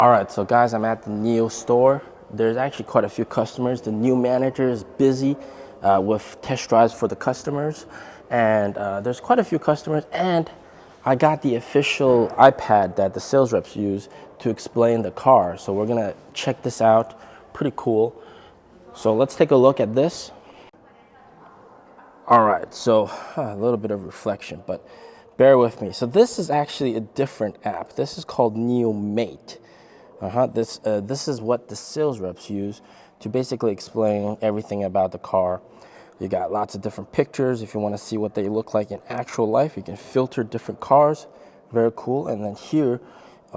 All right, so guys, I'm at the NIO store. There's actually quite a few customers. The new manager is busy with test drives for the customers, and there's quite a few customers. And I got the official iPad that the sales reps use to explain the car. So we're gonna check this out. Pretty cool. So let's take a look at this. All right, so a little bit of reflection, but bear with me. So this is actually a different app. This is called NIO Mate. This is what the sales reps use to basically explain everything about the car. You got lots of different pictures. If you want to see what they look like in actual life, you can filter different cars. Very cool. And then here,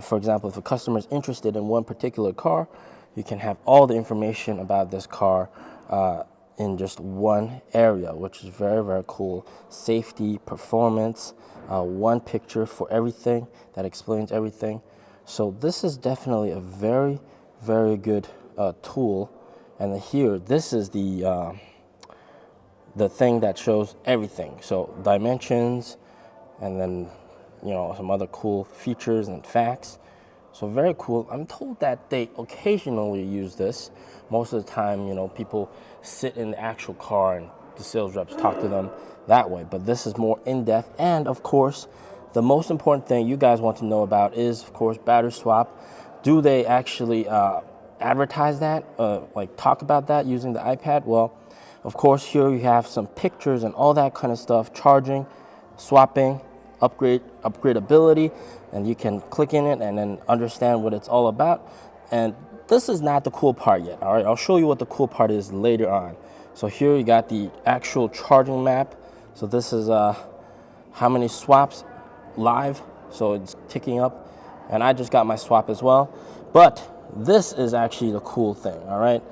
for example, if a customer is interested in one particular car, you can have all the information about this car in just one area, which is very, very cool. Safety, performance, one picture for everything that explains everything. So this is definitely a very, very good tool. And here, this is the thing that shows everything. So dimensions, and then some other cool features and facts. So very cool. I'm told that they occasionally use this. Most of the time, people sit in the actual car and the sales reps talk to them that way. But this is more in-depth. And of course, the most important thing you guys want to know about is, of course, battery swap. Do they actually advertise that, like talk about that using the iPad? Well, of course, here you have some pictures and all that kind of stuff, charging, swapping, upgradability, and you can click in it and then understand what it's all about. And this is not the cool part yet, all right? I'll show you what the cool part is later on. So here you got the actual charging map. So this is how many swaps live, so it's ticking up, and I just got my swap as well. But this is actually the cool thing, all right?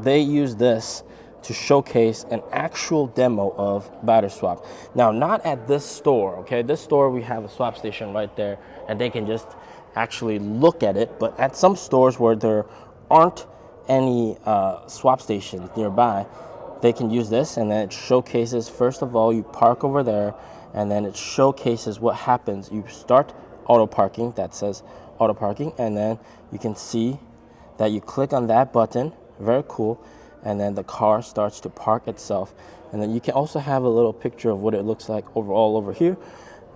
They use this to showcase an actual demo of battery swap. Now, not at this store, okay? This store, we have a swap station right there, and they can just actually look at it. But at some stores where there aren't any swap stations nearby, they can use this, and then it showcases, first of all, you park over there, and then it showcases what happens. You start auto parking, that says auto parking, and then you can see that you click on that button, very cool, and then the car starts to park itself. And then you can also have a little picture of what it looks like overall over here.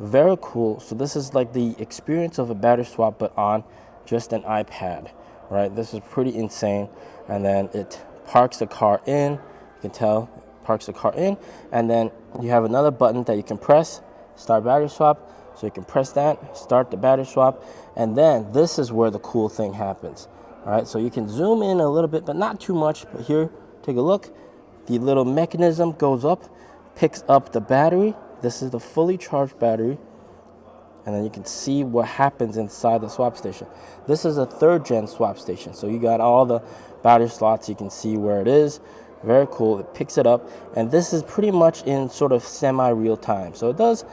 Very cool. So this is like the experience of a battery swap, but on just an iPad, right? This is pretty insane. And then it parks the car in. You can tell it parks the car in, and then you have another button that you can press, start battery swap. So you can press that, start the battery swap, and then this is where the cool thing happens. All right, so you can zoom in a little bit, but not too much. But here, take a look. The little mechanism goes up, picks up the battery. This is the fully charged battery. And then you can see what happens inside the swap station. This is a 3rd gen swap station. So you got all the battery slots. You can see where it is. Very cool. It picks it up. And this is pretty much in sort of semi-real time. So it does,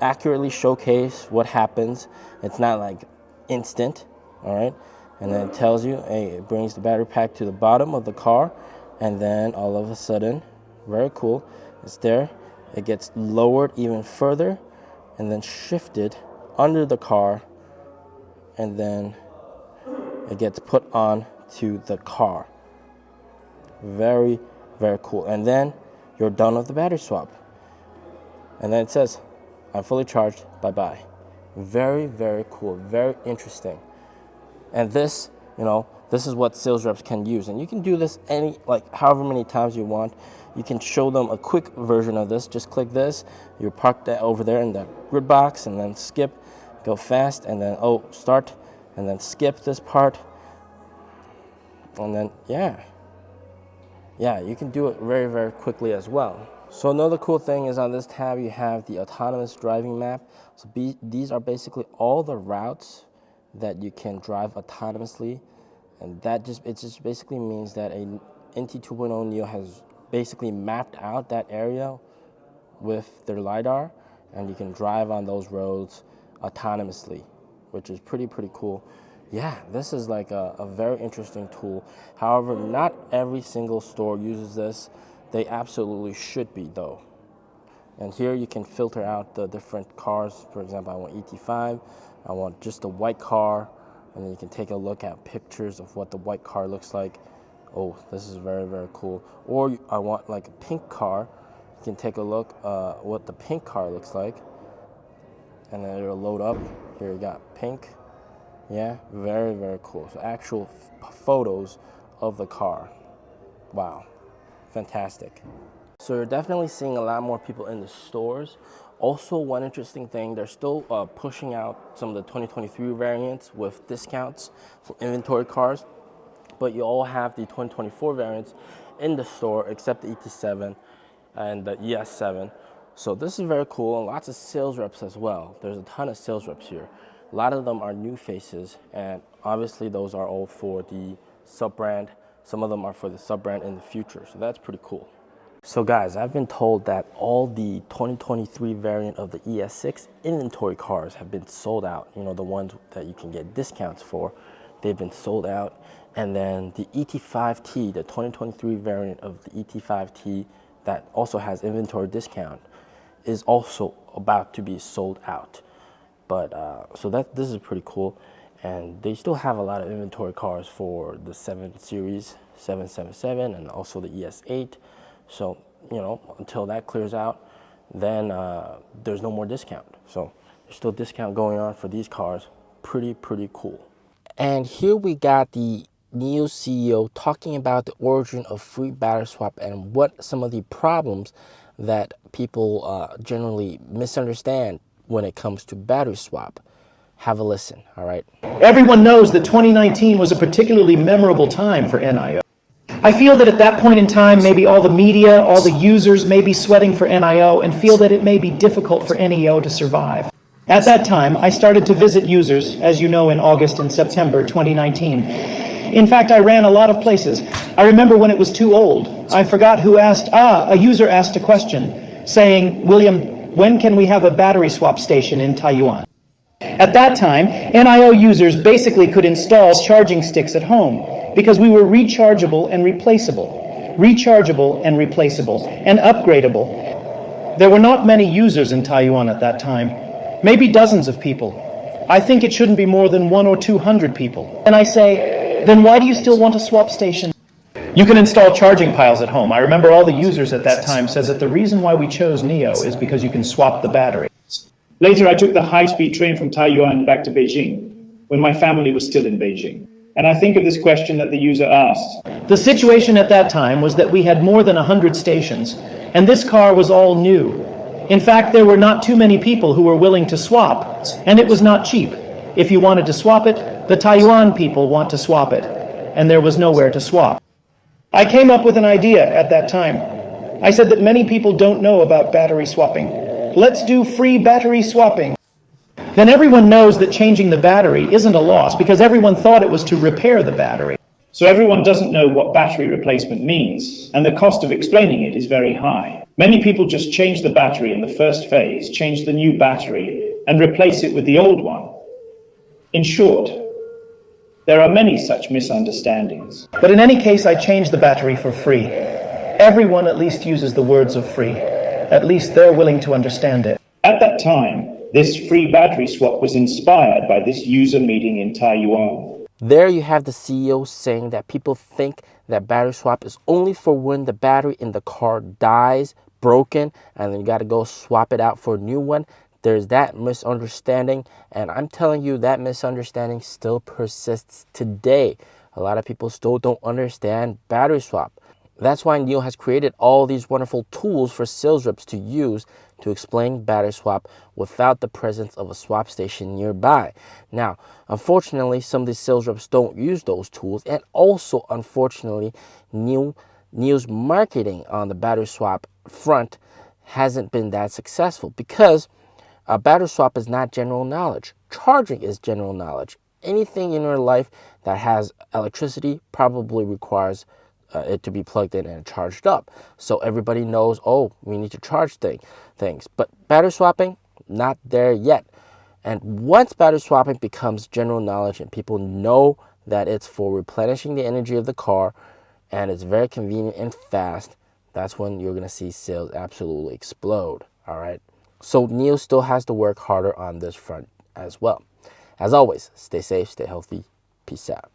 accurately showcase what happens. It's not like instant, all right? And then it tells you, hey, it brings the battery pack to the bottom of the car, and then all of a sudden, very cool, it's there. It gets lowered even further, and then shifted under the car, and then it gets put on to the car. Very, very cool. And then you're done with the battery swap. And then it says, I'm fully charged, bye-bye. Very, very cool, very interesting. And this, this is what sales reps can use. And you can do this however many times you want. You can show them a quick version of this. Just click this. You park that over there in the grid box, and then skip, go fast, and then, start, and then skip this part. And then, yeah, you can do it very, very quickly as well. So another cool thing is on this tab, you have the autonomous driving map. So these are basically all the routes that you can drive autonomously, and it just basically means that a NT 2.0 NIO has basically mapped out that area with their LiDAR, and you can drive on those roads autonomously, which is pretty cool. Yeah, this is like a very interesting tool. However, not every single store uses this. They absolutely should be, though. And here you can filter out the different cars. For example, I want ET5, I want just a white car, and then you can take a look at pictures of what the white car looks like. Oh, this is very, very cool. Or I want like a pink car. You can take a look what the pink car looks like, and then it'll load up. Here you got pink. Yeah, very, very cool. So actual photos of the car. Wow, fantastic. So you're definitely seeing a lot more people in the stores. Also, one interesting thing, they're still pushing out some of the 2023 variants with discounts for inventory cars, but you all have the 2024 variants in the store except the ET7 and the ES7. So this is very cool, and lots of sales reps as well. There's a ton of sales reps here. A lot of them are new faces, and obviously those are all for the sub-brand. Some of them are for the sub-brand in the future, so that's pretty cool. So guys, I've been told that all the 2023 variant of the ES6 inventory cars have been sold out. You know, the ones that you can get discounts for, they've been sold out. And then the ET5T, the 2023 variant of the ET5T that also has inventory discount, is also about to be sold out. But so this is pretty cool. And they still have a lot of inventory cars for the 7 Series, 777, and also the ES8. So, you know, until that clears out, then there's no more discount. So there's still discount going on for these cars. Pretty cool. And here we got the NIO CEO talking about the origin of free battery swap and what some of the problems that people generally misunderstand when it comes to battery swap. Have a listen, all right? Everyone knows that 2019 was a particularly memorable time for NIO. I feel that at that point in time, maybe all the media, all the users may be sweating for NIO and feel that it may be difficult for NIO to survive. At that time, I started to visit users, as you know, in August and September 2019. In fact, I ran a lot of places. I remember when it was too old. I forgot who asked. A user asked a question saying, "William, when can we have a battery swap station in Taiwan?" At that time, NIO users basically could install charging sticks at home because we were rechargeable and replaceable, and upgradable. There were not many users in Taiwan at that time, maybe dozens of people. I think it shouldn't be more than 100 or 200 people. And I say, then why do you still want a swap station? You can install charging piles at home. I remember all the users at that time said that the reason why we chose NIO is because you can swap the battery. Later, I took the high-speed train from Taiyuan back to Beijing, when my family was still in Beijing. And I think of this question that the user asked. The situation at that time was that we had more than 100 stations, and this car was all new. In fact, there were not too many people who were willing to swap, and it was not cheap. If you wanted to swap it, the Taiwan people want to swap it, and there was nowhere to swap. I came up with an idea at that time. I said that many people don't know about battery swapping. Let's do free battery swapping. Then everyone knows that changing the battery isn't a loss because everyone thought it was to repair the battery. So everyone doesn't know what battery replacement means, and the cost of explaining it is very high. Many people just change the battery in the first phase, change the new battery, and replace it with the old one. In short, there are many such misunderstandings. But in any case, I changed the battery for free. Everyone at least uses the words of free. At least they're willing to understand it. At that time, this free battery swap was inspired by this user meeting in Taiwan. There you have the CEO saying that people think that battery swap is only for when the battery in the car dies, broken, and then you got to go swap it out for a new one. There's that misunderstanding, and I'm telling you that misunderstanding still persists today. A lot of people still don't understand battery swap. That's why NIO has created all these wonderful tools for sales reps to use to explain battery swap without the presence of a swap station nearby. Now, unfortunately, some of these sales reps don't use those tools, and also, unfortunately, NIO's marketing on the battery swap front hasn't been that successful because battery swap is not general knowledge. Charging is general knowledge. Anything in your life that has electricity probably requires it to be plugged in and charged up. So everybody knows, oh, we need to charge things. But battery swapping, not there yet. And once battery swapping becomes general knowledge and people know that it's for replenishing the energy of the car and it's very convenient and fast, that's when you're going to see sales absolutely explode. All right. So NIO still has to work harder on this front as well. As always, stay safe, stay healthy. Peace out.